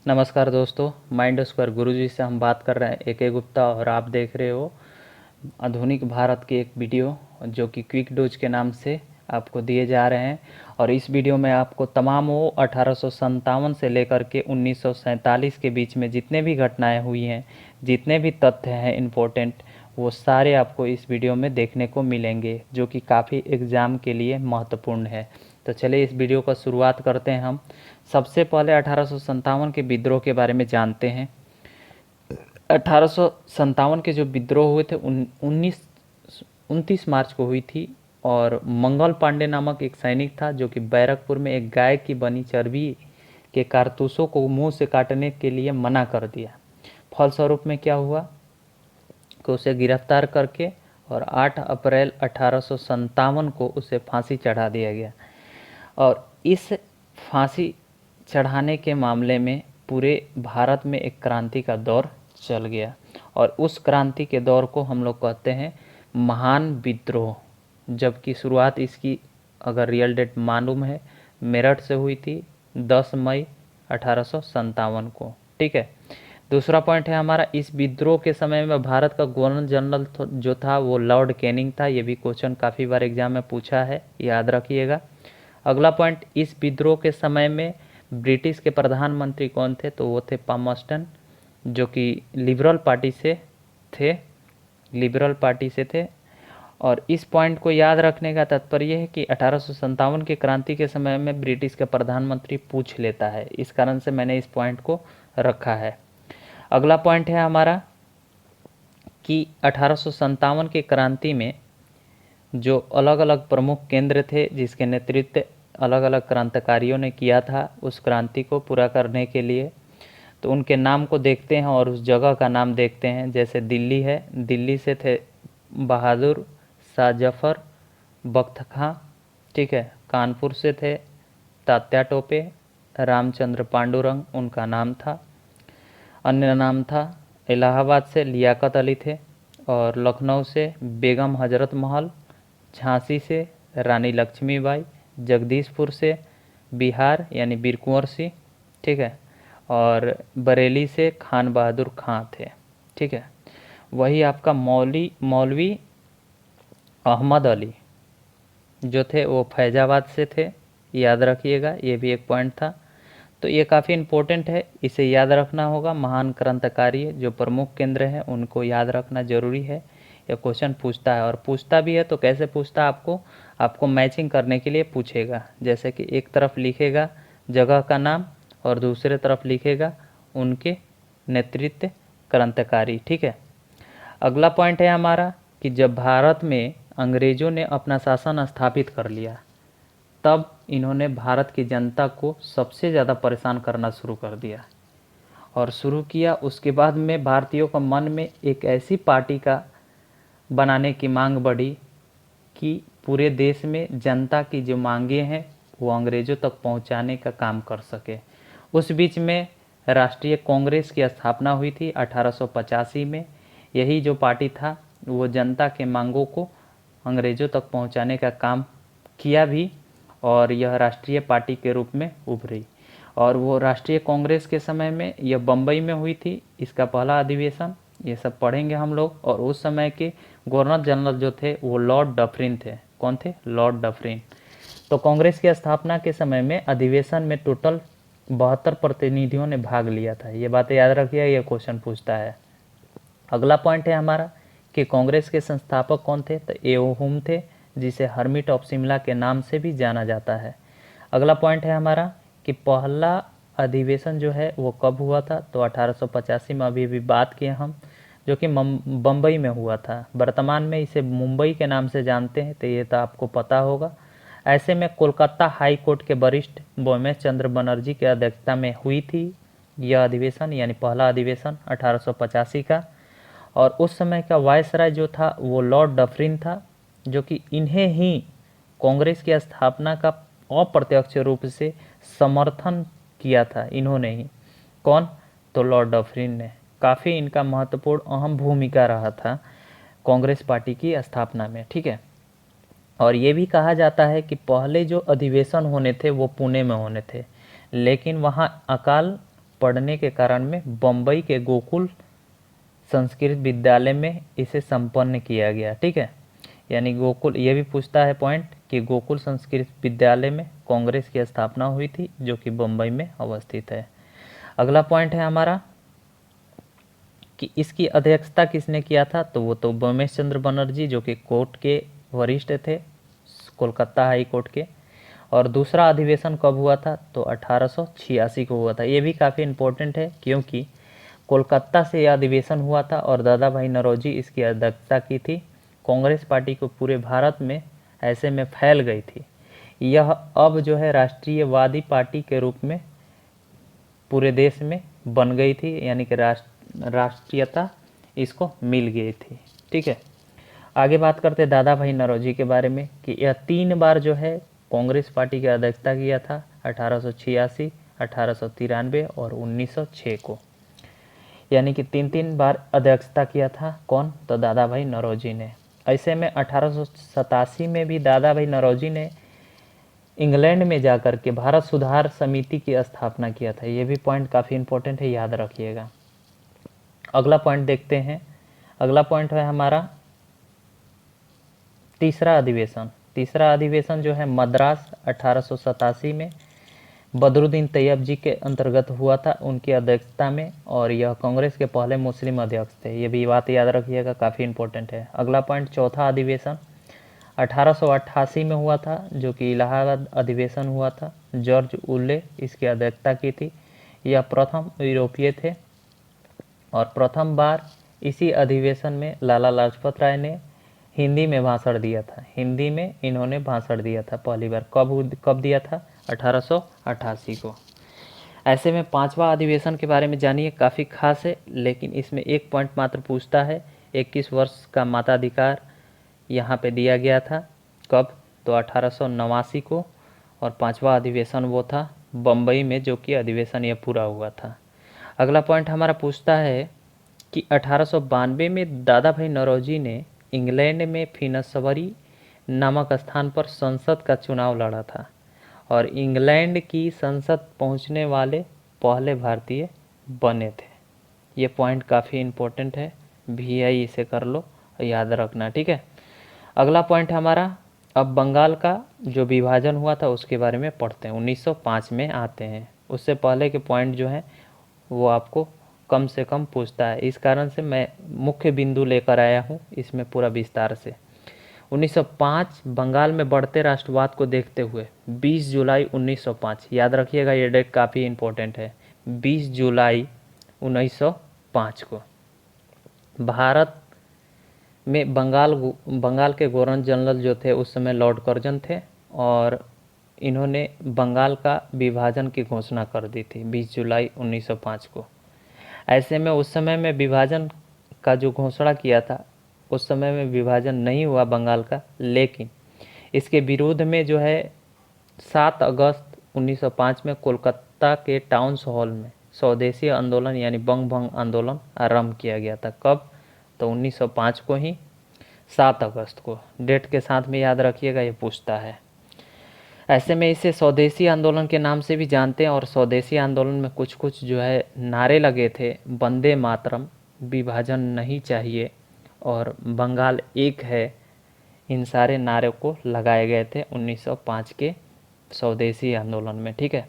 नमस्कार दोस्तों, mind square गुरुजी से हम बात कर रहे हैं AK गुप्ता और आप देख रहे हो आधुनिक भारत की एक वीडियो जो कि क्विक डोज के नाम से आपको दिए जा रहे हैं। और इस वीडियो में आपको तमाम वो 1857 से लेकर के 1947 के बीच में जितने भी घटनाएं हुई हैं, जितने भी तथ्य हैं इम्पोर्टेंट, वो सारे आपको इस वीडियो में देखने को मिलेंगे जो कि काफ़ी एग्ज़ाम के लिए महत्वपूर्ण है। तो चलिए इस वीडियो का शुरुआत करते हैं। हम सबसे पहले 1857 के विद्रोह के बारे में जानते हैं। 1857 के जो विद्रोह हुए थे 29 मार्च को हुई थी। और मंगल पांडे नामक एक सैनिक था जो कि बैरकपुर में एक गाय की बनी चर्बी के कारतूसों को मुंह से काटने के लिए मना कर दिया। फलस्वरूप में क्या हुआ कि उसे गिरफ्तार करके और 8 अप्रैल 1857 को उसे फांसी चढ़ा दिया गया। और इस फांसी चढ़ाने के मामले में पूरे भारत में एक क्रांति का दौर चल गया। और उस क्रांति के दौर को हम लोग कहते हैं महान विद्रोह। जबकि शुरुआत इसकी अगर रियल डेट मालूम है, मेरठ से हुई थी 10 मई 1857 को। ठीक है। दूसरा पॉइंट है हमारा, इस विद्रोह के समय में भारत का गवर्नर जनरल जो था वो लॉर्ड कैनिंग था। ये भी क्वेश्चन काफ़ी बार एग्जाम में पूछा है, याद रखिएगा। अगला पॉइंट, इस विद्रोह के समय में ब्रिटिश के प्रधानमंत्री कौन थे? तो वो थे पामस्टन, जो कि लिबरल पार्टी से थे। और इस पॉइंट को याद रखने का तात्पर्य है कि 1857 के क्रांति के समय में ब्रिटिश का प्रधानमंत्री पूछ लेता है, इस कारण से मैंने इस पॉइंट को रखा है। अगला पॉइंट है हमारा कि 1857 के क्रांति में जो अलग अलग प्रमुख केंद्र थे जिसके नेतृत्व अलग अलग क्रांतिकारियों ने किया था उस क्रांति को पूरा करने के लिए, तो उनके नाम को देखते हैं और उस जगह का नाम देखते हैं। जैसे दिल्ली है, दिल्ली से थे बहादुर शाह जफर बख्त खां। ठीक है। कानपुर से थे तात्या टोपे, रामचंद्र पांडुरंग उनका नाम था। अन्य नाम था इलाहाबाद से लियाकत अली थे, और लखनऊ से बेगम हजरत महल, झांसी से रानी लक्ष्मीबाई, जगदीशपुर से बिहार यानी बीर कुंवर सिंह। ठीक है। और बरेली से खान बहादुर खां थे। ठीक है। वही आपका मौलवी अहमद अली जो थे वो फैजाबाद से थे, याद रखिएगा, ये भी एक पॉइंट था। तो ये काफ़ी इम्पोर्टेंट है, इसे याद रखना होगा। महान क्रांतिकारी जो प्रमुख केंद्र हैं उनको याद रखना जरूरी है। यह क्वेश्चन पूछता है, और पूछता भी है तो कैसे पूछता है आपको मैचिंग करने के लिए पूछेगा। जैसे कि एक तरफ लिखेगा जगह का नाम और दूसरे तरफ लिखेगा उनके नेतृत्व क्रांतिकारी। ठीक है। अगला पॉइंट है हमारा कि जब भारत में अंग्रेज़ों ने अपना शासन स्थापित कर लिया तब इन्होंने भारत की जनता को सबसे ज़्यादा परेशान करना शुरू कर दिया और शुरू किया। उसके बाद में भारतीयों का मन में एक ऐसी पार्टी का बनाने की मांग बढ़ी कि पूरे देश में जनता की जो मांगे हैं वो अंग्रेज़ों तक पहुंचाने का काम कर सके। उस बीच में राष्ट्रीय कांग्रेस की स्थापना हुई थी 1885 में। यही जो पार्टी था वो जनता के मांगों को अंग्रेज़ों तक पहुंचाने का काम किया भी, और यह राष्ट्रीय पार्टी के रूप में उभरी। और वो राष्ट्रीय कांग्रेस के समय में यह बम्बई में हुई थी, इसका पहला अधिवेशन, ये सब पढ़ेंगे हम लोग। और उस समय के गवर्नर जनरल जो थे वो लॉर्ड डफरिन थे। कौन थे? Lord Dufferin. तो कांग्रेस की स्थापना के समय में अधिवेशन में टोटल 72 प्रतिनिधियों ने भाग लिया था। ये बातें याद रखिए, ये क्वेश्चन पूछता है। अगला पॉइंट है हमारा कि कांग्रेस के संस्थापक कौन थे? तो एओ हुम थे, जिसे हर्मिट ऑफ शिमला के नाम से भी जाना जाता है। अगला पॉइंट है हमारा कि पहला अधिवेशन जो है वो कब हुआ था? तो 1885 में अभी बात किए हम, जो कि बम्बई में हुआ था। वर्तमान में इसे मुंबई के नाम से जानते हैं, तो ये तो आपको पता होगा। ऐसे में कोलकाता हाई कोर्ट के वरिष्ठ बोमेश चंद्र बनर्जी की अध्यक्षता में हुई थी यह अधिवेशन, यानी पहला अधिवेशन 1885 का। और उस समय का वायसराय जो था वो लॉर्ड डफरिन था, जो कि इन्हें ही कांग्रेस की स्थापना का अप्रत्यक्ष रूप से समर्थन किया था। इन्होंने ही। कौन? तो लॉर्ड डफरिन ने। काफ़ी इनका महत्वपूर्ण अहम भूमिका रहा था कांग्रेस पार्टी की स्थापना में। ठीक है। और ये भी कहा जाता है कि पहले जो अधिवेशन होने थे वो पुणे में होने थे, लेकिन वहाँ अकाल पढ़ने के कारण में बम्बई के गोकुल संस्कृत विद्यालय में इसे संपन्न किया गया। ठीक है, यानी गोकुल, ये भी पूछता है पॉइंट कि गोकुल संस्कृत विद्यालय में कांग्रेस की स्थापना हुई थी जो कि बम्बई में अवस्थित है। अगला पॉइंट है हमारा कि इसकी अध्यक्षता किसने किया था, तो वो तो बमेश चंद्र बनर्जी जो कि कोर्ट के वरिष्ठ थे, कोलकाता हाई कोर्ट के। और दूसरा अधिवेशन कब हुआ था, तो 1886 को हुआ था। ये भी काफ़ी इम्पोर्टेंट है क्योंकि कोलकाता से यह अधिवेशन हुआ था और दादा भाई नौरोजी इसकी अध्यक्षता की थी। कांग्रेस पार्टी को पूरे भारत में ऐसे में फैल गई थी। यह अब जो है राष्ट्रीयवादी पार्टी के रूप में पूरे देश में बन गई थी, यानी कि राष्ट्रीयता इसको मिल गई थी। ठीक है, आगे बात करते हैं दादा भाई नौरोजी के बारे में कि यह 3 बार जो है कांग्रेस पार्टी की अध्यक्षता किया था, 1886, 1893 और 1906 को, यानी कि 3 बार अध्यक्षता किया था। कौन, तो दादा भाई नौरोजी ने। ऐसे में 1887 में भी दादा भाई नौरोजी ने इंग्लैंड में जाकर के भारत सुधार समिति की स्थापना किया था। ये भी पॉइंट काफ़ी इंपॉर्टेंट है, याद रखिएगा। अगला पॉइंट देखते हैं। अगला पॉइंट है हमारा तीसरा अधिवेशन। तीसरा अधिवेशन जो है मद्रास 1887 में बदरुद्दीन तैयब जी के अंतर्गत हुआ था, उनकी अध्यक्षता में, और यह कांग्रेस के पहले मुस्लिम अध्यक्ष थे। ये भी बात याद रखिएगा, काफ़ी इंपॉर्टेंट है। अगला पॉइंट चौथा अधिवेशन 1888 में हुआ था जो कि इलाहाबाद अधिवेशन हुआ था। जॉर्ज उल्ले इसकी अध्यक्षता की थी। यह प्रथम यूरोपीय थे और प्रथम बार इसी अधिवेशन में लाला लाजपत राय ने हिंदी में भाषण दिया था। हिंदी में इन्होंने भाषण दिया था पहली बार। कब दिया था, 1888 को। ऐसे में 5वां अधिवेशन के बारे में जानिए, काफ़ी खास है, लेकिन इसमें एक पॉइंट मात्र पूछता है। 21 वर्ष का मताधिकार यहाँ पे दिया गया था। कब, तो 1889 को। और 5वां अधिवेशन वो था बम्बई में, जो कि अधिवेशन यह पूरा हुआ था। अगला पॉइंट हमारा पूछता है कि 1892 में दादा भाई नौरोजी ने इंग्लैंड में फिनसबरी नामक स्थान पर संसद का चुनाव लड़ा था और इंग्लैंड की संसद पहुंचने वाले पहले भारतीय बने थे। ये पॉइंट काफ़ी इम्पोर्टेंट है, VI इसे कर लो, याद रखना। ठीक है, अगला पॉइंट हमारा अब बंगाल का जो विभाजन हुआ था उसके बारे में पढ़ते हैं। 1905 में आते हैं। उससे पहले के पॉइंट जो हैं वो आपको कम से कम पूछता है, इस कारण से मैं मुख्य बिंदु लेकर आया हूँ इसमें पूरा विस्तार से। 1905 बंगाल में बढ़ते राष्ट्रवाद को देखते हुए 20 जुलाई 1905, याद रखिएगा ये डेट काफ़ी इम्पोर्टेंट है, 20 जुलाई 1905 को भारत में बंगाल के गवर्नर जनरल जो थे उस समय लॉर्ड कर्जन थे और इन्होंने बंगाल का विभाजन की घोषणा कर दी थी 20 जुलाई 1905 को। ऐसे में उस समय में विभाजन का जो घोषणा किया था उस समय में विभाजन नहीं हुआ बंगाल का, लेकिन इसके विरोध में जो है 7 अगस्त 1905 में कोलकाता के टाउन्स हॉल में स्वदेशी आंदोलन यानी बंग भंग आंदोलन आरंभ किया गया था। कब, तो 1905 को ही 7 अगस्त को। डेट के साथ में याद रखिएगा, ये पूछता है। ऐसे में इसे स्वदेशी आंदोलन के नाम से भी जानते हैं और स्वदेशी आंदोलन में कुछ कुछ जो है नारे लगे थे, वंदे मातरम, विभाजन नहीं चाहिए और बंगाल एक है। इन सारे नारे को लगाए गए थे 1905 के स्वदेशी आंदोलन में। ठीक है,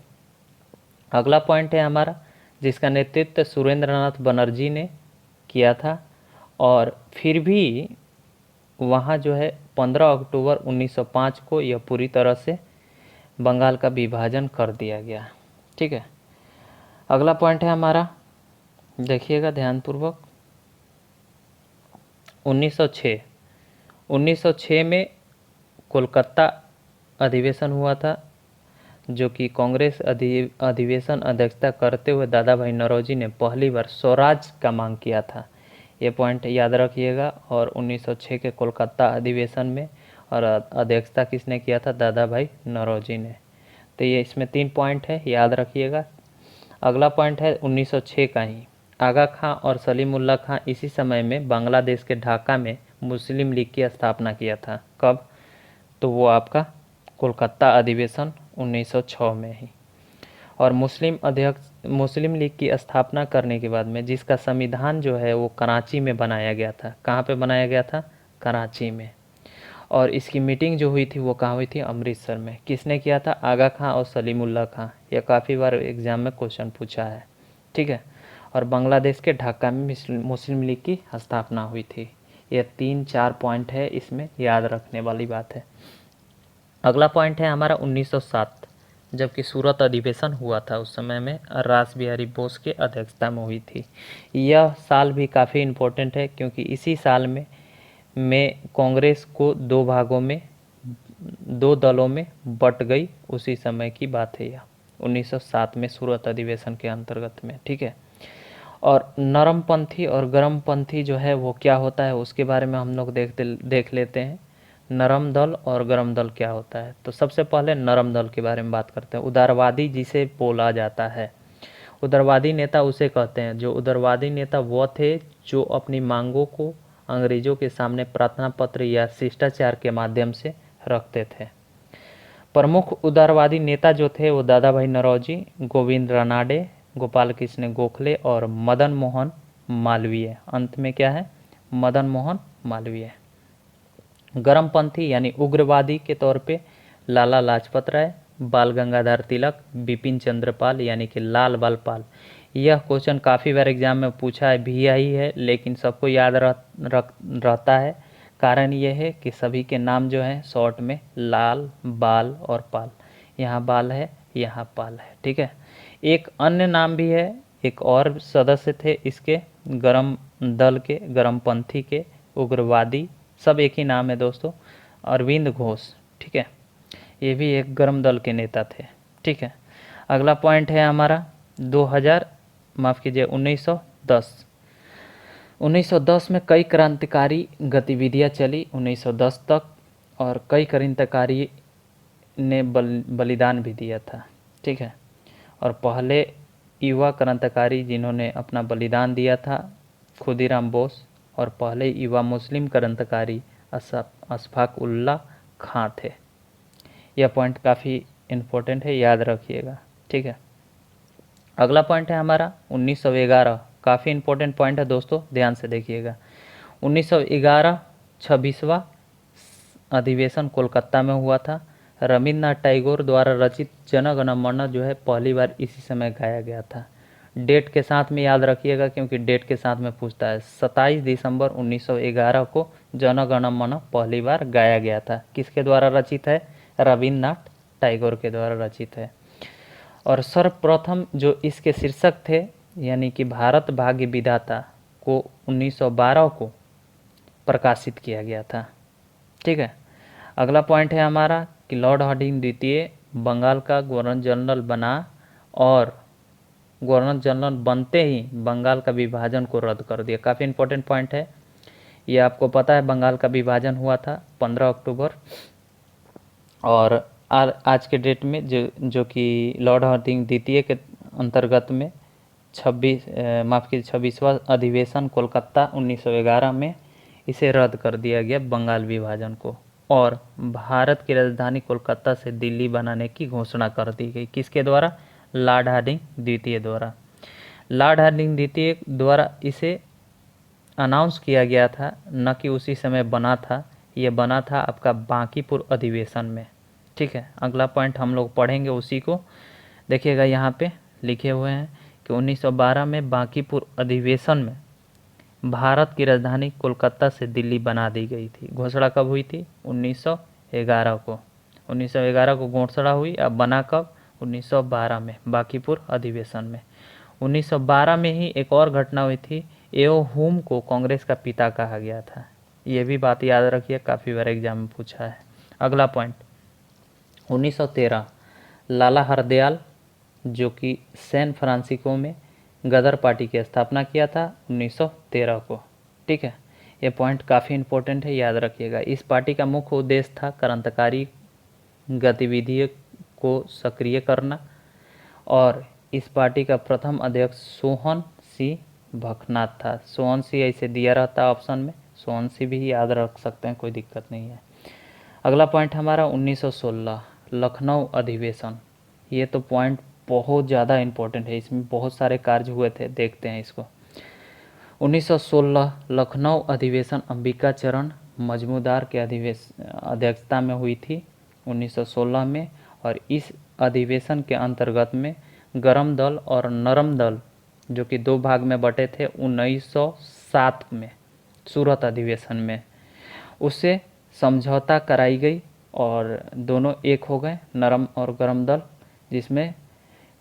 अगला पॉइंट है हमारा जिसका नेतृत्व सुरेंद्रनाथ बनर्जी ने किया था और फिर भी वहाँ जो है 15 अक्टूबर 1905 को यह पूरी तरह से बंगाल का विभाजन कर दिया गया। ठीक है, अगला पॉइंट है हमारा, देखिएगा ध्यानपूर्वक। 1906 में कोलकाता अधिवेशन हुआ था जो कि कांग्रेस अधिवेशन अध्यक्षता करते हुए दादा भाई नौरोजी ने पहली बार स्वराज का मांग किया था। ये पॉइंट याद रखिएगा। और 1906 के कोलकाता अधिवेशन में और अध्यक्षता किसने किया था, दादा भाई नौरोजी ने। तो ये इसमें 3 पॉइंट है, याद रखिएगा। अगला पॉइंट है 1906 का ही। आगा खां और सलीमुल्लाह खां इसी समय में बांग्लादेश के ढाका में मुस्लिम लीग की स्थापना किया था। कब, तो वो आपका कोलकाता अधिवेशन 1906 में ही। और मुस्लिम लीग की स्थापना करने के बाद में जिसका संविधान जो है वो कराची में बनाया गया था। कहाँ पे बनाया गया था? कराची में। और इसकी मीटिंग जो हुई थी वो कहाँ हुई थी? अमृतसर में। किसने किया था? आगा खां और सलीमुल्लाह खां। यह काफ़ी बार एग्जाम में क्वेश्चन पूछा है, ठीक है। और बांग्लादेश के ढाका में मुस्लिम लीग की स्थापना हुई थी। यह 3-4 पॉइंट है, इसमें याद रखने वाली बात है। अगला पॉइंट है हमारा 1907, जबकि सूरत अधिवेशन हुआ था उस समय में रास बिहारी बोस के अध्यक्षता में हुई थी। यह साल भी काफ़ी इम्पोर्टेंट है क्योंकि इसी साल में कांग्रेस को दो दलों में बट गई। उसी समय की बात है यह, 1907 में सूरत अधिवेशन के अंतर्गत में, ठीक है। और नरमपंथी और गर्मपंथी जो है वो क्या होता है उसके बारे में हम लोग देख लेते हैं। नरम दल और गर्म दल क्या होता है। तो सबसे पहले नरम दल के बारे में बात करते हैं। उदारवादी जिसे बोला जाता है, उदारवादी नेता उसे कहते हैं। जो उदारवादी नेता वो थे जो अपनी मांगों को अंग्रेजों के सामने प्रार्थना पत्र या शिष्टाचार के माध्यम से रखते थे। प्रमुख उदारवादी नेता जो थे वो दादा भाई नौरोजी, गोविंद रानाडे, गोपाल कृष्ण गोखले और मदन मोहन मालवीय। अंत में क्या है? मदन मोहन मालवीय। गर्मपंथी यानी उग्रवादी के तौर पे लाला लाजपत राय, बाल गंगाधर तिलक, बिपिन चंद्र पाल यानी कि लाल बाल पाल। यह क्वेश्चन काफ़ी बार एग्जाम में पूछा है भी आई है, लेकिन सबको याद रहता है। कारण यह है कि सभी के नाम जो हैं शॉर्ट में लाल, बाल और पाल। यहाँ बाल है, यहाँ पाल है, ठीक है। एक अन्य नाम भी है, एक और सदस्य थे इसके गरम दल के, गरमपंथी के, उग्रवादी, सब एक ही नाम है दोस्तों, अरविंद घोष, ठीक है। ये भी एक गर्म दल के नेता थे, ठीक है। अगला पॉइंट है हमारा 1910। 1910 में कई क्रांतिकारी गतिविधियां चली 1910 तक, और कई क्रांतिकारी ने बलिदान भी दिया था, ठीक है। और पहले युवा क्रांतिकारी जिन्होंने अपना बलिदान दिया था खुदीराम बोस, और पहले युवा मुस्लिम क्रांतिकारी अशफाक उल्लाह खां थे। यह पॉइंट काफ़ी इम्पोर्टेंट है, याद रखिएगा, ठीक है। अगला पॉइंट है हमारा 1911। काफ़ी इम्पोर्टेंट पॉइंट है दोस्तों, ध्यान से देखिएगा। 1911 26वां अधिवेशन कोलकाता में हुआ था। रविन्द्रनाथ टैगोर द्वारा रचित जन गण मन जो है पहली बार इसी समय गाया गया था। डेट के साथ में याद रखिएगा क्योंकि डेट के साथ में पूछता है। 27 दिसंबर 1911 को जन गण मन पहली बार गाया गया था। किसके द्वारा रचित है? रविन्द्रनाथ टैगोर के द्वारा रचित है। और सर्वप्रथम जो इसके शीर्षक थे यानी कि भारत भाग्य विधाता को 1912 को प्रकाशित किया गया था, ठीक है। अगला पॉइंट है हमारा कि लॉर्ड हार्डिंग द्वितीय बंगाल का गवर्नर जनरल बना, और गवर्नर जनरल बनते ही बंगाल का विभाजन को रद्द कर दिया। काफ़ी इम्पोर्टेंट पॉइंट है ये। आपको पता है बंगाल का विभाजन हुआ था 15 अक्टूबर, और आज के डेट में जो कि लॉर्ड हार्डिंग द्वितीय के अंतर्गत में 26वां अधिवेशन कोलकाता 1911 में इसे रद्द कर दिया गया बंगाल विभाजन को, और भारत की राजधानी कोलकाता से दिल्ली बनाने की घोषणा कर दी गई। किसके द्वारा? लॉर्ड हार्डिंग द्वितीय द्वारा। लॉर्ड हार्डिंग द्वितीय द्वारा इसे अनाउंस किया गया था, न कि उसी समय बना था। ये बना था आपका बांकीपुर अधिवेशन में, ठीक है। अगला पॉइंट हम लोग पढ़ेंगे उसी को, देखिएगा यहाँ पे लिखे हुए हैं कि 1912 में बांकीपुर अधिवेशन में भारत की राजधानी कोलकाता से दिल्ली बना दी गई थी। घोषणा कब हुई थी? 1911 को। 1911 को घोषणा हुई, अब बना कब? 1912 में बांकीपुर अधिवेशन में। 1912 में ही एक और घटना हुई थी, एओ हुम को कांग्रेस का पिता कहा गया था। ये भी बात याद रखिए, काफ़ी बार एग्जाम में पूछा है। अगला पॉइंट 1913 लाला हरदयाल जो कि सैन फ्रांसिस्को में गदर पार्टी की स्थापना किया था 1913 को, ठीक है। ये पॉइंट काफ़ी इम्पोर्टेंट है, याद रखिएगा। इस पार्टी का मुख्य उद्देश्य था क्रांतिकारी गतिविधियों को सक्रिय करना, और इस पार्टी का प्रथम अध्यक्ष सोहन सिंह भकनाथ था। सोहन सिंह ऐसे दिया रहता है ऑप्शन में, सोहन सिंह भी याद रख सकते हैं, कोई दिक्कत नहीं है। अगला पॉइंट हमारा 1916 लखनऊ अधिवेशन। ये तो पॉइंट बहुत ज़्यादा इम्पोर्टेंट है, इसमें बहुत सारे कार्य हुए थे, देखते हैं इसको। 1916 लखनऊ अधिवेशन अंबिका चरण मजूमदार के अध्यक्षता में हुई थी 1916 में। और इस अधिवेशन के अंतर्गत में गरम दल और नरम दल जो कि दो भाग में बटे थे 1907 में सूरत अधिवेशन में, उससे समझौता कराई गई और दोनों एक हो गए, नरम और गरम दल, जिसमें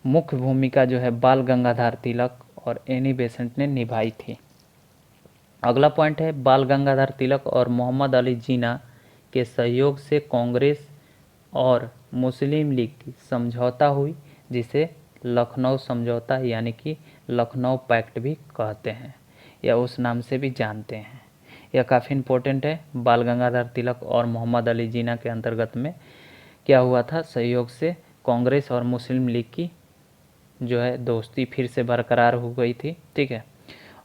मुख्य भूमिका जो है बाल गंगाधर तिलक और एनी बेसेंट ने निभाई थी। अगला पॉइंट है बाल गंगाधर तिलक और मोहम्मद अली जिन्ना के सहयोग से कांग्रेस और मुस्लिम लीग की समझौता हुई, जिसे लखनऊ समझौता यानी कि लखनऊ पैक्ट भी कहते हैं या उस नाम से भी जानते हैं। यह काफ़ी इम्पोर्टेंट है। बाल गंगाधर तिलक और मोहम्मद अली जिन्ना के अंतर्गत में क्या हुआ था, सहयोग से कांग्रेस और मुस्लिम लीग की जो है दोस्ती फिर से बरकरार हो गई थी, ठीक है,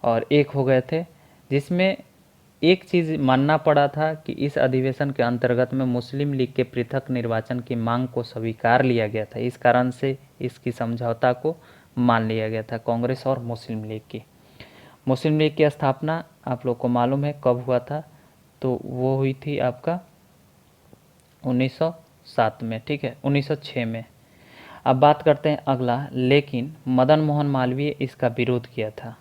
और एक हो गए थे, जिसमें एक चीज़ मानना पड़ा था कि इस अधिवेशन के अंतर्गत में मुस्लिम लीग के पृथक निर्वाचन की मांग को स्वीकार लिया गया था। इस कारण से इसकी समझौता को मान लिया गया था कांग्रेस और मुस्लिम लीग की। मुस्लिम लीग की स्थापना आप लोग को मालूम है कब हुआ था, तो वो हुई थी आपका 1907 में, ठीक है, 1906 में। अब बात करते हैं अगला, लेकिन मदन मोहन मालवीय इसका विरोध किया था।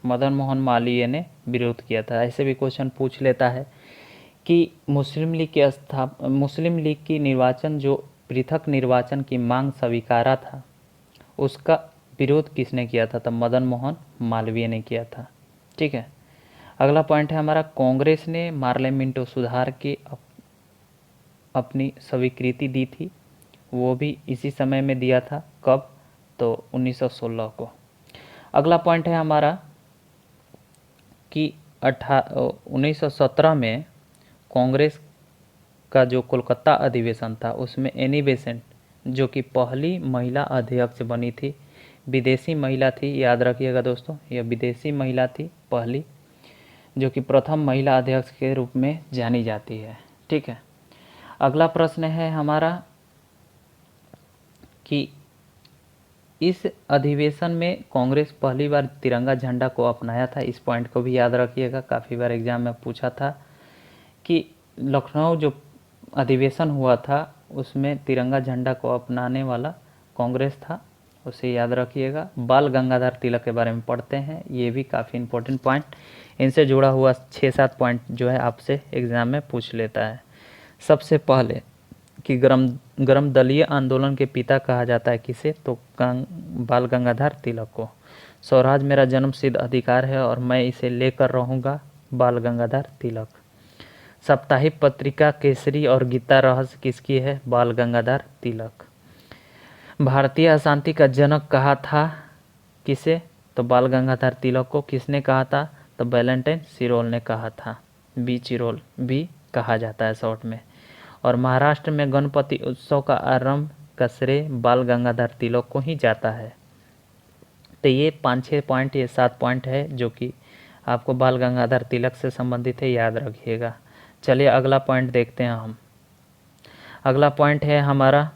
मदन मोहन मालवीय ने विरोध किया था। ऐसे भी क्वेश्चन पूछ लेता है कि मुस्लिम लीग की निर्वाचन जो पृथक निर्वाचन की मांग स्वीकारा था, उसका विरोध किसने किया था, तब मदन मोहन मालवीय ने किया था, ठीक है। अगला पॉइंट है हमारा, कांग्रेस ने पार्लियामेंटो सुधार की अपनी स्वीकृति दी थी, वो भी इसी समय में दिया था, कब, तो 1916 को। अगला पॉइंट है हमारा कि 1917 में कांग्रेस का जो कोलकाता अधिवेशन था, उसमें एनी बेसेंट जो कि पहली महिला अध्यक्ष बनी थी, विदेशी महिला थी, याद रखिएगा दोस्तों, यह विदेशी महिला थी पहली, जो कि प्रथम महिला अध्यक्ष के रूप में जानी जाती है, ठीक है। अगला प्रश्न है हमारा कि इस अधिवेशन में कांग्रेस पहली बार तिरंगा झंडा को अपनाया था। इस पॉइंट को भी याद रखिएगा, काफ़ी बार एग्जाम में पूछा था कि लखनऊ जो अधिवेशन हुआ था उसमें तिरंगा झंडा को अपनाने वाला कांग्रेस था, उसे याद रखिएगा। बाल गंगाधर तिलक के बारे में पढ़ते हैं, ये भी काफ़ी इंपॉर्टेंट पॉइंट, इनसे जुड़ा हुआ 6-7 पॉइंट जो है आपसे एग्ज़ाम में पूछ लेता है। सबसे पहले कि गरम दलीय आंदोलन के पिता कहा जाता है किसे, तो बाल गंगाधर तिलक को। स्वराज मेरा जन्मसिद्ध अधिकार है और मैं इसे लेकर रहूँगा, बाल गंगाधर तिलक। साप्ताहिक पत्रिका केसरी और गीता रहस्य किसकी है, बाल गंगाधर तिलक। भारतीय अशांति का जनक कहा था किसे, तो बाल गंगाधर तिलक को। किसने कहा था, तो वैलेंटाइन सिरोल ने कहा था, बी चिरोल भी कहा जाता है शॉर्ट में। और महाराष्ट्र में गणपति उत्सव का आरंभ का श्रेय बाल गंगाधर तिलक को ही जाता है। तो ये 5-6 पॉइंट, ये 7 पॉइंट है जो कि आपको बाल गंगाधर तिलक से संबंधित है, याद रखिएगा। चलिए अगला पॉइंट देखते हैं हम। अगला पॉइंट है हमारा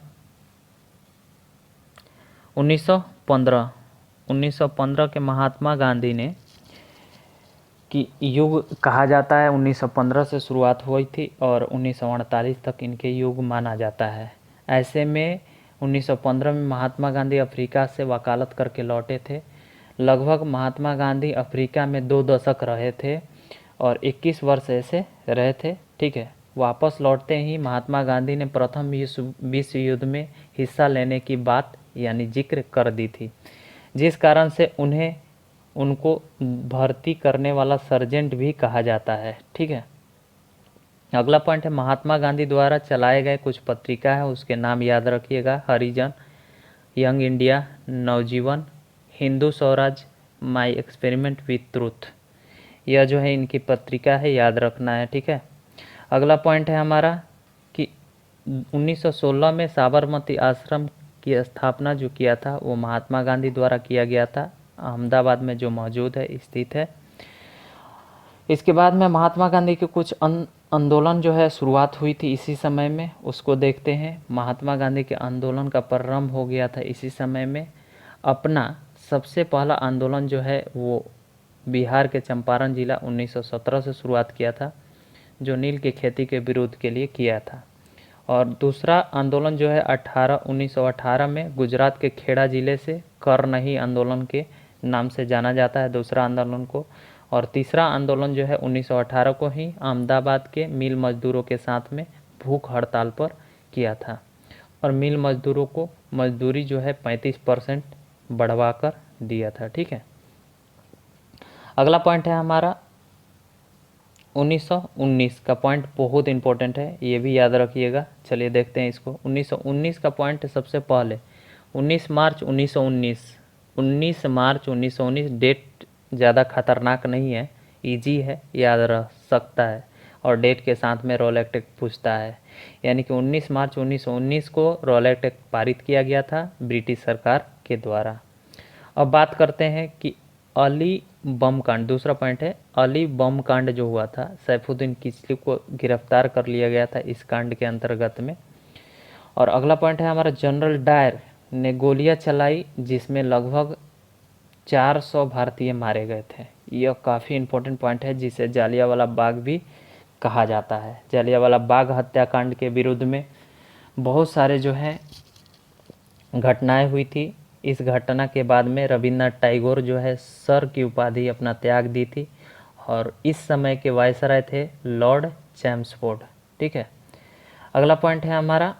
1915 के महात्मा गांधी ने कि युग कहा जाता है, 1915 से शुरुआत हुई थी और 1948 तक इनके युग माना जाता है। ऐसे में 1915 में महात्मा गांधी अफ्रीका से वकालत करके लौटे थे। लगभग महात्मा गांधी अफ्रीका में 2 दशक रहे थे और 21 वर्ष ऐसे रहे थे, ठीक है। वापस लौटते ही महात्मा गांधी ने प्रथम विश्व युद्ध में हिस्सा लेने की बात यानी जिक्र कर दी थी, जिस कारण से उनको भर्ती करने वाला सर्जेंट भी कहा जाता है, ठीक है। अगला पॉइंट है महात्मा गांधी द्वारा चलाए गए कुछ पत्रिका है, उसके नाम याद रखिएगा, Harijan, young India, Navjivan, Hindu Swaraj, my experiment with truth, यह जो है इनकी पत्रिका है, याद रखना है, ठीक है। अगला पॉइंट है हमारा कि 1916 में साबरमती आश्रम की स्थापना जो किया था वो महात्मा गांधी द्वारा किया गया था, अहमदाबाद में जो मौजूद है, स्थित है। इसके बाद में महात्मा गांधी के कुछ आंदोलन जो है शुरुआत हुई थी इसी समय में, उसको देखते हैं। महात्मा गांधी के आंदोलन का प्रारंभ हो गया था इसी समय में। अपना सबसे पहला आंदोलन जो है वो बिहार के चंपारण जिला 1917 से शुरुआत किया था, जो नील की खेती के विरोध के लिए किया था। और दूसरा आंदोलन जो है 1918 में गुजरात के खेड़ा जिले से करनही आंदोलन के नाम से जाना जाता है दूसरा आंदोलन को। और तीसरा आंदोलन जो है 1918 को ही अहमदाबाद के मिल मजदूरों के साथ में भूख हड़ताल पर किया था, और मिल मजदूरों को मजदूरी जो है 35% बढ़वा कर दिया था। ठीक है, अगला पॉइंट है हमारा 1919 का पॉइंट, बहुत इंपॉर्टेंट है, ये भी याद रखिएगा। चलिए देखते हैं इसको। 1919 का पॉइंट सबसे पहले 19 मार्च 1919, 19 मार्च 1919 डेट ज़्यादा खतरनाक नहीं है, इजी है, याद रह सकता है, और डेट के साथ में रोलेक्ट एक्ट पूछता है। यानी कि 19 मार्च 1919 को रोलेक्ट एक्ट पारित किया गया था ब्रिटिश सरकार के द्वारा। अब बात करते हैं कि अली बम कांड, दूसरा पॉइंट है अली बम कांड जो हुआ था, सैफुद्दीन किचलू को गिरफ्तार कर लिया गया था इस कांड के अंतर्गत में। और अगला पॉइंट है हमारा जनरल डायर ने गोलियां चलाई जिसमें लगभग 400 भारतीय मारे गए थे। यह काफ़ी इम्पोर्टेंट पॉइंट है, जिसे जालियांवाला बाग भी कहा जाता है। जालियांवाला बाग हत्याकांड के विरुद्ध में बहुत सारे जो है घटनाएं हुई थी। इस घटना के बाद में रविन्द्रनाथ टैगोर जो है सर की उपाधि अपना त्याग दी थी, और इस समय के वायसराय थे लॉर्ड चैम्सफोर्ड। ठीक है, अगला पॉइंट है हमारा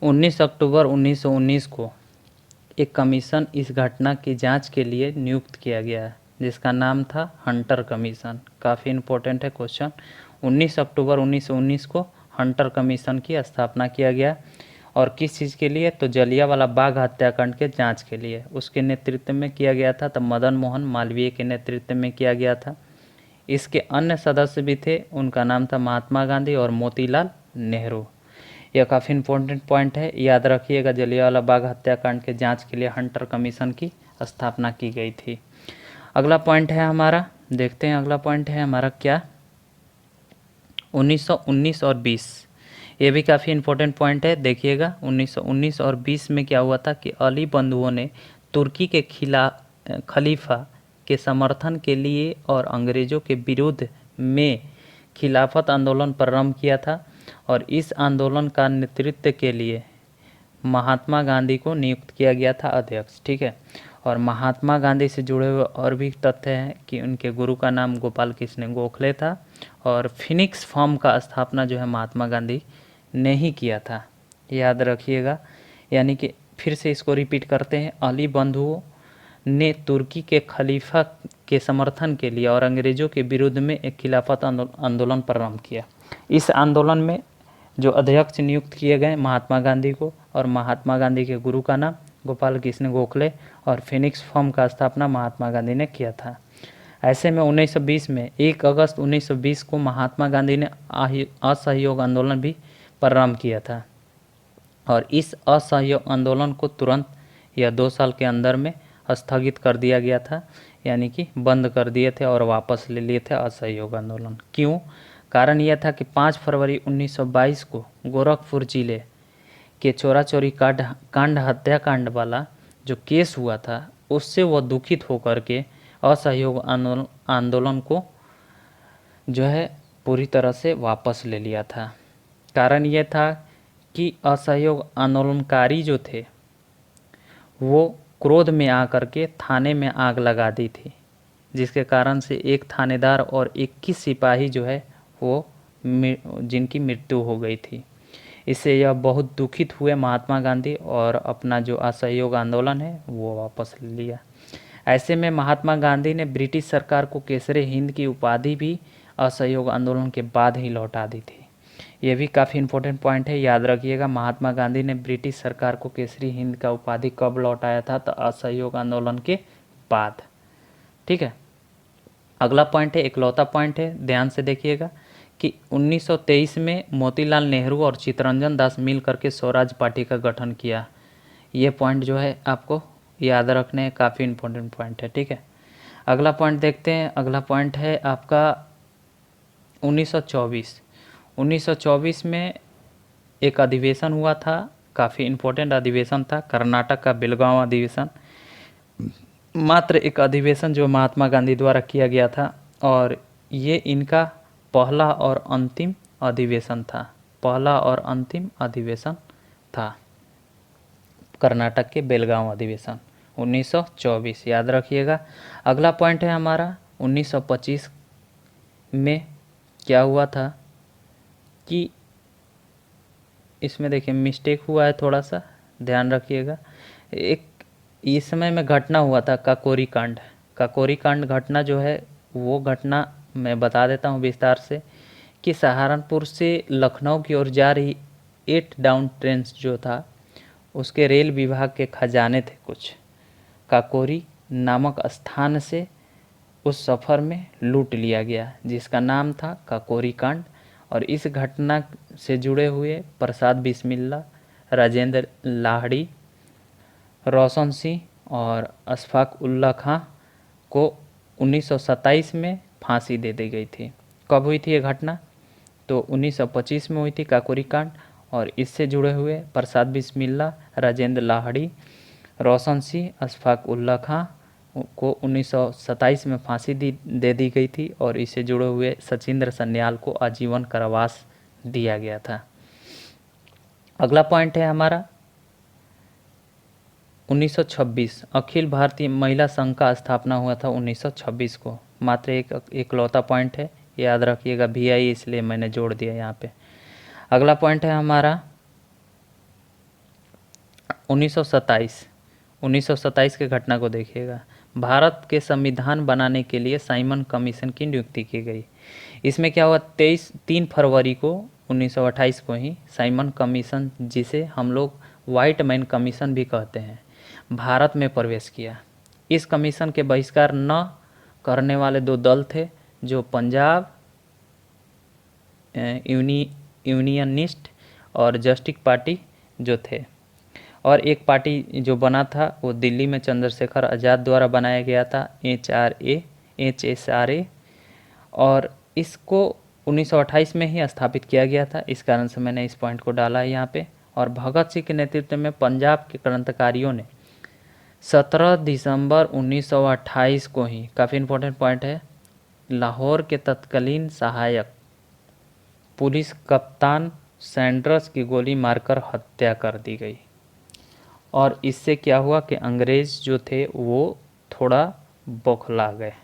19 अक्टूबर 1919 को एक कमीशन इस घटना की जांच के लिए नियुक्त किया गया है, जिसका नाम था हंटर कमीशन। काफ़ी इम्पोर्टेंट है क्वेश्चन। 19 अक्टूबर 1919 को हंटर कमीशन की स्थापना किया गया, और किस चीज़ के लिए, तो जलियांवाला बाग हत्याकांड के जांच के लिए। उसके नेतृत्व में किया गया था, तब मदन मोहन मालवीय के नेतृत्व में किया गया था। इसके अन्य सदस्य भी थे, उनका नाम था महात्मा गांधी और मोतीलाल नेहरू। यह काफ़ी इम्पोर्टेंट पॉइंट है, याद रखिएगा। जलियांवाला बाग हत्याकांड के जांच के लिए हंटर कमीशन की स्थापना की गई थी। अगला पॉइंट है हमारा, देखते हैं अगला पॉइंट है हमारा क्या, 1919 और 20। ये भी काफ़ी इम्पोर्टेंट पॉइंट है, देखिएगा। 1919 और 20 में क्या हुआ था कि अली बंधुओं ने तुर्की के खलीफा के समर्थन के लिए और अंग्रेज़ों के विरुद्ध में खिलाफत आंदोलन प्रारंभ किया था, और इस आंदोलन का नेतृत्व के लिए महात्मा गांधी को नियुक्त किया गया था अध्यक्ष। ठीक है, और महात्मा गांधी से जुड़े हुए और भी तथ्य हैं कि उनके गुरु का नाम गोपाल कृष्ण गोखले था, और फिनिक्स फॉर्म का स्थापना जो है महात्मा गांधी ने ही किया था, याद रखिएगा। यानी कि फिर से इसको रिपीट करते हैं, अली बंधुओं ने तुर्की के खलीफा के समर्थन के लिए और अंग्रेज़ों के विरुद्ध में एक खिलाफत आंदोलन प्रारंभ किया। इस आंदोलन में जो अध्यक्ष नियुक्त किए गए महात्मा गांधी को, और महात्मा गांधी के गुरु का नाम गोपाल कृष्ण गोखले, और फिनिक्स फॉर्म का स्थापना महात्मा गांधी ने किया था। ऐसे में 1920 में 1 अगस्त 1920 को महात्मा गांधी ने असहयोग आंदोलन भी प्रारंभ किया था, और इस असहयोग आंदोलन को तुरंत या 2 साल के अंदर में स्थगित कर दिया गया था, यानी कि बंद कर दिए थे और वापस ले लिए थे असहयोग आंदोलन। क्यों? कारण यह था कि 5 फरवरी 1922 को गोरखपुर जिले के चोरा चोरी कांड हत्याकांड वाला जो केस हुआ था, उससे वह दुखित होकर के असहयोग आंदोलन को जो है पूरी तरह से वापस ले लिया था। कारण यह था कि असहयोग आंदोलनकारी जो थे वो क्रोध में आकर के थाने में आग लगा दी थी, जिसके कारण से एक थानेदार और 21 सिपाही जो है वो जिनकी मृत्यु हो गई थी। इससे यह बहुत दुखित हुए महात्मा गांधी, और अपना जो असहयोग आंदोलन है वो वापस ले लिया। ऐसे में महात्मा गांधी ने ब्रिटिश सरकार को केसरे हिंद की उपाधि भी असहयोग आंदोलन के बाद ही लौटा दी थी। ये भी काफ़ी इम्पोर्टेंट पॉइंट है, याद रखिएगा। महात्मा गांधी ने ब्रिटिश सरकार को केसरी हिंद का उपाधि कब लौटाया था, तो असहयोग आंदोलन के बाद। ठीक है, अगला पॉइंट है, इकलौता पॉइंट है, ध्यान से देखिएगा कि 1923 में मोतीलाल नेहरू और चित्तरंजन दास मिल करके स्वराज पार्टी का गठन किया। ये पॉइंट जो है आपको याद रखने काफ़ी इम्पोर्टेंट पॉइंट है, ठीक है। अगला पॉइंट देखते हैं। अगला पॉइंट है आपका 1924। 1924 में एक अधिवेशन हुआ था, काफ़ी इम्पोर्टेंट अधिवेशन था, कर्नाटक का बेलगांव अधिवेशन। मात्र एक अधिवेशन जो महात्मा गांधी द्वारा किया गया था, और ये इनका पहला और अंतिम अधिवेशन था। पहला और अंतिम अधिवेशन था कर्नाटक के बेलगांव अधिवेशन 1924, याद रखिएगा। अगला पॉइंट है हमारा 1925 में क्या हुआ था कि इसमें देखिए मिस्टेक हुआ है, थोड़ा सा ध्यान रखिएगा। एक इस समय में घटना हुआ था काकोरी कांड। काकोरी कांड घटना जो है वो घटना मैं बता देता हूँ विस्तार से, कि सहारनपुर से लखनऊ की ओर जा रही 8 डाउन ट्रेन जो था, उसके रेल विभाग के खजाने थे कुछ, काकोरी नामक स्थान से उस सफ़र में लूट लिया गया, जिसका नाम था काकोरी कांड। और इस घटना से जुड़े हुए प्रसाद बिस्मिल्ला, राजेंद्र लाहिड़ी, रोशन सिंह और अशफाक उल्ला खां को 1927 में फांसी दे दी गई थी। कब हुई थी ये घटना? तो 1925 में हुई थी काकोरी कांड, और इससे जुड़े हुए प्रसाद बिस्मिल्ला, राजेंद्र लाहिड़ी, रोशन सिंह, अशफाक उल्ला खां को 1927 में फांसी दे दी गई थी, और इससे जुड़े हुए सचिंद्र सन्याल को आजीवन कारावास दिया गया था। अगला पॉइंट है हमारा 1926। अखिल भारतीय महिला संघ का स्थापना हुआ था 1926 को। मात्र एक इकलौता पॉइंट है, याद रखिएगा, VI इसलिए मैंने जोड़ दिया यहाँ पे। अगला पॉइंट है हमारा 1927। 1927 के घटना को देखिएगा। भारत के संविधान बनाने के लिए साइमन कमीशन की नियुक्ति की गई। इसमें क्या हुआ, 3 फरवरी को 1928 को ही साइमन कमीशन, जिसे हम लोग व्हाइट मैन कमीशन भी कहते हैं, भारत में प्रवेश किया। इस कमीशन के बहिष्कार न करने वाले 2 दल थे, जो पंजाब यूनियनिस्ट और जस्टिस पार्टी जो थे, और एक पार्टी जो बना था वो दिल्ली में चंद्रशेखर आज़ाद द्वारा बनाया गया था, HSRA, और इसको 1928 में ही स्थापित किया गया था। इस कारण से मैंने इस पॉइंट को डाला है यहाँ पे। और भगत सिंह के नेतृत्व में पंजाब के क्रांतिकारियों ने 17 दिसंबर 1928 को ही, काफ़ी इम्पोर्टेंट पॉइंट है, लाहौर के तत्कालीन सहायक पुलिस कप्तान सैंडर्स की गोली मारकर हत्या कर दी गई। और इससे क्या हुआ कि अंग्रेज़ जो थे वो थोड़ा बौखला गए।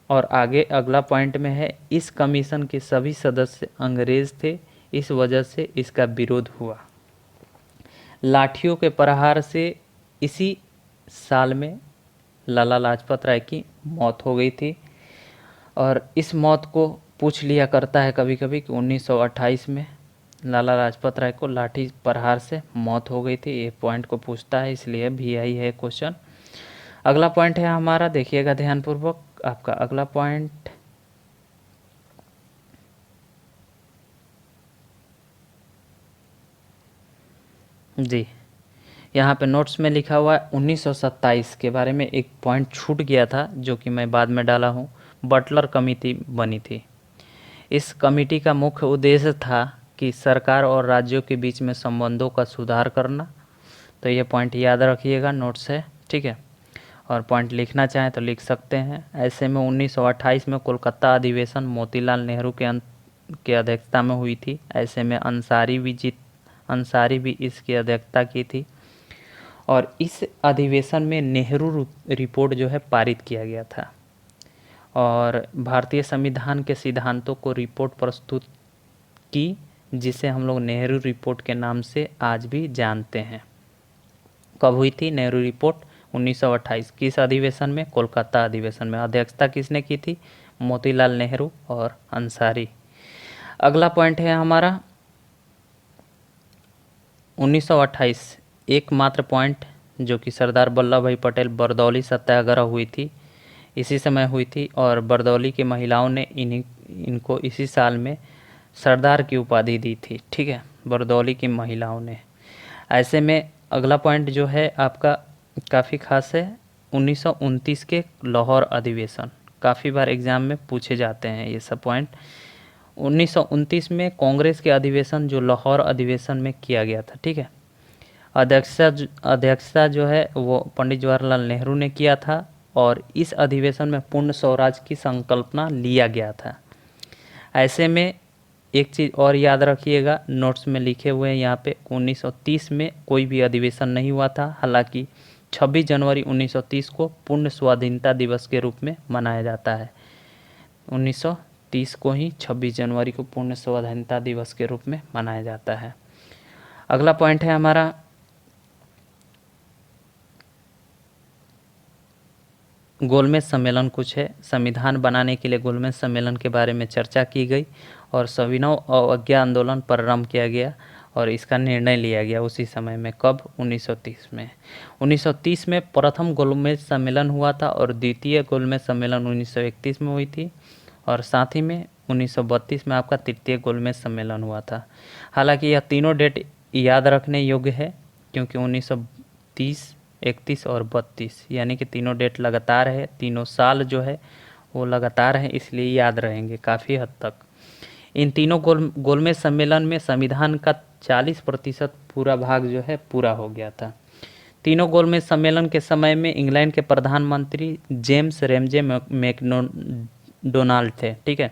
और आगे अगला पॉइंट में है, इस कमीशन के सभी सदस्य अंग्रेज़ थे, इस वजह से इसका विरोध हुआ। लाठियों के प्रहार से इसी साल में लाला लाजपत राय की मौत हो गई थी। और इस मौत को पूछ लिया करता है कभी कभी कि 1928 में लाला लाजपत राय को लाठी प्रहार से मौत हो गई थी। ये पॉइंट को पूछता है, इसलिए VI है क्वेश्चन। अगला पॉइंट है हमारा, देखिएगा ध्यानपूर्वक, आपका अगला पॉइंट जी, यहाँ पे नोट्स में लिखा हुआ है 1927 के बारे में एक पॉइंट छूट गया था, जो कि मैं बाद में डाला हूँ। बटलर कमेटी बनी थी। इस कमेटी का मुख्य उद्देश्य था कि सरकार और राज्यों के बीच में संबंधों का सुधार करना। तो ये पॉइंट याद रखिएगा, नोट्स है, ठीक है। और पॉइंट लिखना चाहें तो लिख सकते हैं। ऐसे में 1928 में कोलकाता अधिवेशन मोतीलाल नेहरू के अध्यक्षता में हुई थी। ऐसे में अंसारी भी इसकी अध्यक्षता की थी। और इस अधिवेशन में नेहरू रिपोर्ट जो है पारित किया गया था, और भारतीय संविधान के सिद्धांतों को रिपोर्ट प्रस्तुत की, जिसे हम लोग नेहरू रिपोर्ट के नाम से आज भी जानते हैं। कब हुई थी नेहरू रिपोर्ट? 1928। किस अधिवेशन में? कोलकाता अधिवेशन में। अध्यक्षता किसने की थी? मोतीलाल नेहरू और अंसारी। अगला पॉइंट है हमारा 1928, एकमात्र पॉइंट जो कि सरदार वल्लभ भाई पटेल बरदौली सत्याग्रह हुई थी, इसी समय हुई थी। और बरदौली की महिलाओं ने इनको इसी साल में सरदार की उपाधि दी थी, ठीक है, बरदौली की महिलाओं ने। ऐसे में अगला पॉइंट जो है आपका काफ़ी खास है, 1929 के लाहौर अधिवेशन। काफ़ी बार एग्ज़ाम में पूछे जाते हैं ये सब पॉइंट। 1929 में कांग्रेस के अधिवेशन जो लाहौर अधिवेशन में किया गया था, ठीक है। अध्यक्षता जो है वो पंडित जवाहरलाल नेहरू ने किया था और इस अधिवेशन में पूर्ण स्वराज की संकल्पना लिया गया था। ऐसे में एक चीज़ और याद रखिएगा, नोट्स में लिखे हुए हैं यहाँ पे, 1930 में कोई भी अधिवेशन नहीं हुआ था। हालांकि 26 जनवरी 1930 को पूर्ण स्वाधीनता दिवस के रूप में मनाया जाता है। 1930 को ही 26 जनवरी को पूर्ण स्वाधीनता दिवस के रूप में मनाया जाता है। अगला पॉइंट है हमारा गोलमेज सम्मेलन कुछ है। संविधान बनाने के लिए गोलमेज सम्मेलन के बारे में चर्चा की गई और सविनय अवज्ञा आंदोलन प्रारंभ किया गया और इसका निर्णय लिया गया उसी समय में। कब? 1930 में। 1930 में प्रथम गोलमेज सम्मेलन हुआ था और द्वितीय गोलमेज सम्मेलन 1931 में हुई थी और साथ ही में 1932 में आपका तृतीय गोलमेज सम्मेलन हुआ था। हालांकि यह तीनों डेट याद रखने योग्य है क्योंकि 1930, 31 और 32 यानी कि तीनों डेट लगातार है, तीनों साल जो है वो लगातार है, इसलिए याद रहेंगे काफ़ी हद तक। इन तीनों गोलमेज सम्मेलन में संविधान का 40% पूरा भाग जो है पूरा हो गया था। तीनों गोलमेज सम्मेलन के समय में इंग्लैंड के प्रधानमंत्री जेम्स रैमजे मैकडोनाल्ड थे, ठीक है।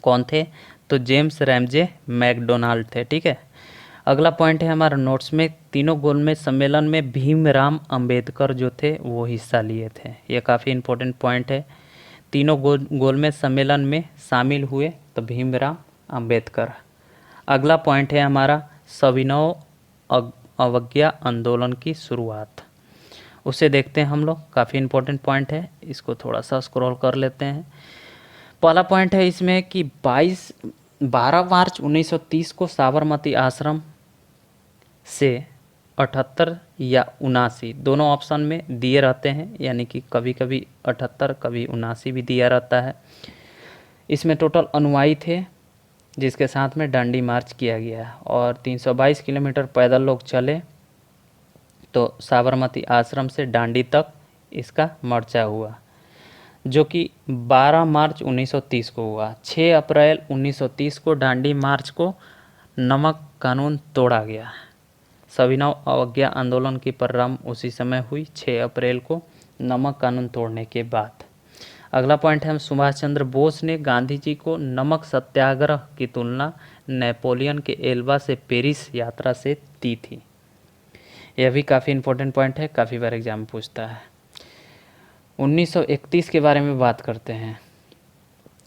कौन थे? तो जेम्स रैमजे मैकडोनाल्ड थे, ठीक है। अगला पॉइंट है हमारा नोट्स में, तीनों गोलमेज सम्मेलन में भीमराव अंबेडकर जो थे वो हिस्सा लिए थे। ये काफ़ी इम्पोर्टेंट पॉइंट है। तीनों गोलमेज सम्मेलन में शामिल हुए तो भीमराव अंबेडकर। अगला पॉइंट है हमारा सविनय अवज्ञा आंदोलन की शुरुआत। उसे देखते हैं हम लोग, काफ़ी इम्पोर्टेंट पॉइंट है, इसको थोड़ा सा स्क्रॉल कर लेते हैं। पहला पॉइंट है इसमें कि 12 मार्च 1930 को साबरमती आश्रम से 78 या 79 दोनों ऑप्शन में दिए रहते हैं, यानी कि कभी कभी 78 कभी 79 भी दिया रहता है। इसमें टोटल अनुयायी थे जिसके साथ में डांडी मार्च किया गया और 322 किलोमीटर पैदल लोग चले तो साबरमती आश्रम से डांडी तक इसका मोर्चा हुआ जो कि 12 मार्च 1930 को हुआ। 6 अप्रैल 1930 को डांडी मार्च को नमक कानून तोड़ा गया। सविनय अवज्ञा आंदोलन की प्रारंभ उसी समय हुई, 6 अप्रैल को नमक कानून तोड़ने के बाद। अगला पॉइंट है, सुभाष चंद्र बोस ने गांधी जी को नमक सत्याग्रह की तुलना नेपोलियन के एल्बा से पेरिस यात्रा से दी थी। यह भी काफ़ी इम्पोर्टेंट पॉइंट है, काफ़ी बार एग्जाम पूछता है। 1931 के बारे में बात करते हैं।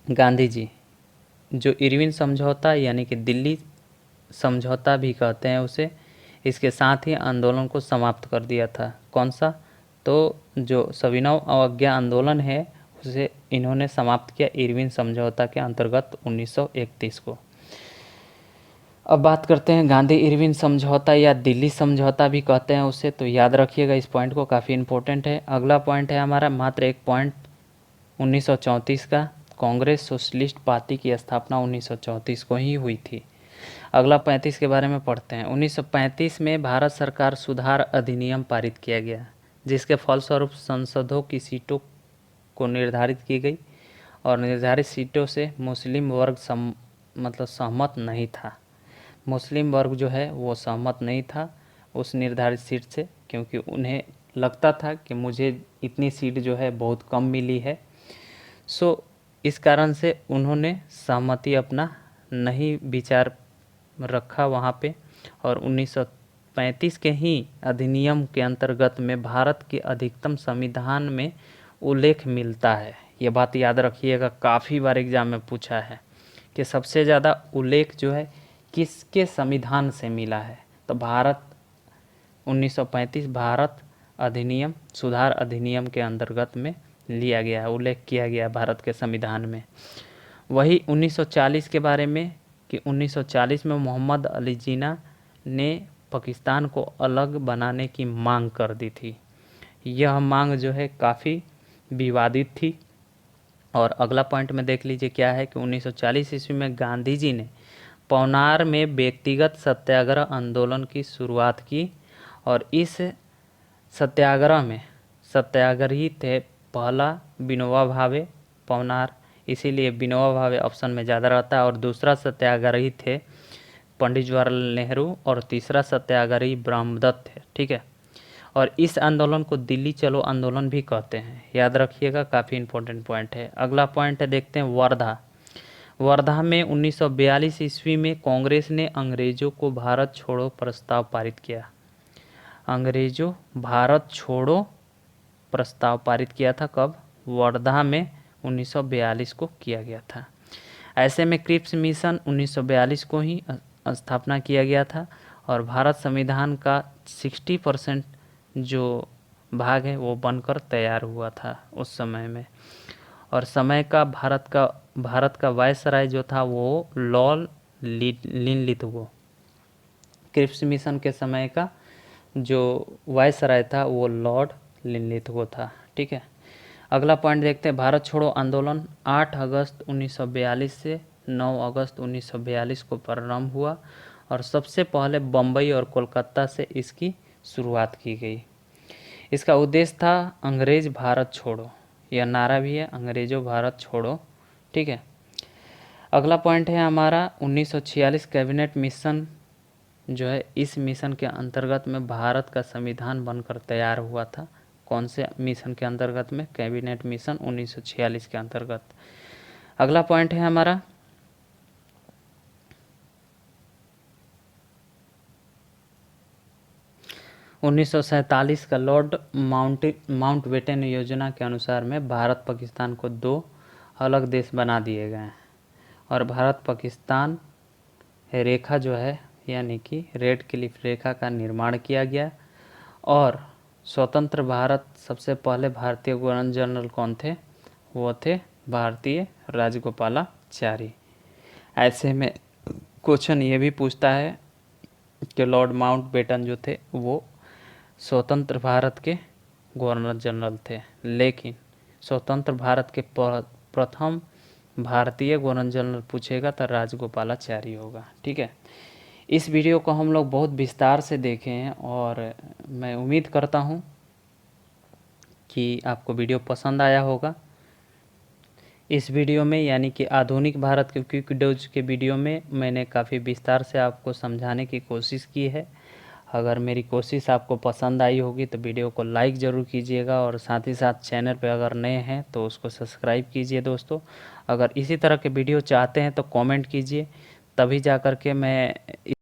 गांधी जी जो इरविन समझौता यानी कि दिल्ली समझौता भी कहते हैं उसे, इसके साथ ही आंदोलन को समाप्त कर दिया था। कौन सा? तो जो सविनय अवज्ञा आंदोलन है उसे इन्होंने समाप्त किया इरविन समझौता के अंतर्गत 1931 को। अब बात करते हैं गांधी इरविन समझौता या दिल्ली समझौता भी कहते हैं उसे, तो याद रखिएगा इस पॉइंट को, काफ़ी इम्पोर्टेंट है। अगला पॉइंट है हमारा मात्र एक पॉइंट 1934 का, कांग्रेस सोशलिस्ट पार्टी की स्थापना 1934 को ही हुई थी। अगला 35 के बारे में पढ़ते हैं। 1935 में भारत सरकार सुधार अधिनियम पारित किया गया जिसके फलस्वरूप संसदों की सीटों को निर्धारित की गई और निर्धारित सीटों से मुस्लिम वर्ग सहमत नहीं था। मुस्लिम वर्ग जो है वो सहमत नहीं था उस निर्धारित सीट से, क्योंकि उन्हें लगता था कि मुझे इतनी सीट जो है बहुत कम मिली है। इस कारण से उन्होंने सहमति अपना नहीं विचार रखा वहाँ पे और 1935 के ही अधिनियम के अंतर्गत में भारत के अधिकतम संविधान में उल्लेख मिलता है। ये बात याद रखिएगा, काफ़ी बार एग्जाम में पूछा है कि सबसे ज़्यादा उल्लेख जो है किसके संविधान से मिला है, तो भारत 1935 भारत अधिनियम सुधार अधिनियम के अंतर्गत में लिया गया है, उल्लेख किया गया भारत के संविधान में। वही 1940 के बारे में कि 1940 में मोहम्मद अली जिन्ना ने पाकिस्तान को अलग बनाने की मांग कर दी थी। यह मांग जो है काफ़ी विवादित थी। और अगला पॉइंट में देख लीजिए क्या है कि 1940 ईस्वी में गांधी जी ने पवनार में व्यक्तिगत सत्याग्रह आंदोलन की शुरुआत की और इस सत्याग्रह में सत्याग्रही थे पहला विनोबा भावे पवनार, इसीलिए विनोबा भावे ऑप्शन में ज़्यादा रहता है। और दूसरा सत्याग्रही थे पंडित जवाहरलाल नेहरू और तीसरा सत्याग्रही ब्रह्मदत्त थे। ठीक है, और इस आंदोलन को दिल्ली चलो आंदोलन भी कहते हैं, याद रखिएगा, काफ़ी इंपॉर्टेंट पॉइंट है। अगला पॉइंट है, देखते हैं वर्धा। वर्धा में 1942 ईस्वी में कांग्रेस ने अंग्रेजों को भारत छोड़ो प्रस्ताव पारित किया। अंग्रेजों भारत छोड़ो प्रस्ताव पारित किया था कब? वर्धा में 1942 को किया गया था। ऐसे में क्रिप्स मिशन 1942 को ही स्थापना किया गया था और भारत संविधान का 60% जो भाग है वो बनकर तैयार हुआ था उस समय में। और समय का भारत का वायसराय जो था वो लॉर्ड लिनलिथगो। क्रिप्स मिशन के समय का जो वायसराय था वो लॉर्ड लिनलिथगो था। ठीक है, अगला पॉइंट देखते हैं, भारत छोड़ो आंदोलन 8 अगस्त 1942 से 9 अगस्त 1942 को प्रारंभ हुआ और सबसे पहले बम्बई और कोलकाता से इसकी शुरुआत की गई। इसका उद्देश्य था अंग्रेज भारत छोड़ो, यह नारा भी है, अंग्रेजों भारत छोड़ो। ठीक है, अगला पॉइंट है हमारा 1946 कैबिनेट मिशन जो है, इस मिशन के अंतर्गत में भारत का संविधान बनकर तैयार हुआ था। कौन से मिशन के अंतर्गत में? कैबिनेट मिशन 1946 के अंतर्गत। अगला पॉइंट है हमारा 1947 का लॉर्ड माउंटबेटन योजना के अनुसार में भारत पाकिस्तान को 2 अलग देश बना दिए गए हैं और भारत पाकिस्तान रेखा जो है यानी कि रेड क्लिफ रेखा का निर्माण किया गया। और स्वतंत्र भारत सबसे पहले भारतीय गवर्नर जनरल कौन थे? वो थे भारतीय राजगोपालाचारी। ऐसे में क्वेश्चन ये भी पूछता है कि लॉर्ड माउंटबेटन जो थे वो स्वतंत्र भारत के गवर्नर जनरल थे, लेकिन स्वतंत्र भारत के प्रथम भारतीय गवर्नर जनरल पूछेगा तो राजगोपालाचारी होगा। ठीक है, इस वीडियो को हम लोग बहुत विस्तार से देखे हैं और मैं उम्मीद करता हूँ कि आपको वीडियो पसंद आया होगा। इस वीडियो में यानी कि आधुनिक भारत के क्विक डोज के वीडियो में मैंने काफ़ी विस्तार से आपको समझाने की कोशिश की है। अगर मेरी कोशिश आपको पसंद आई होगी तो वीडियो को लाइक ज़रूर कीजिएगा और साथ ही साथ चैनल पर अगर नए हैं तो उसको सब्सक्राइब कीजिए दोस्तों। अगर इसी तरह के वीडियो चाहते हैं तो कमेंट कीजिए, तभी जा कर के मैं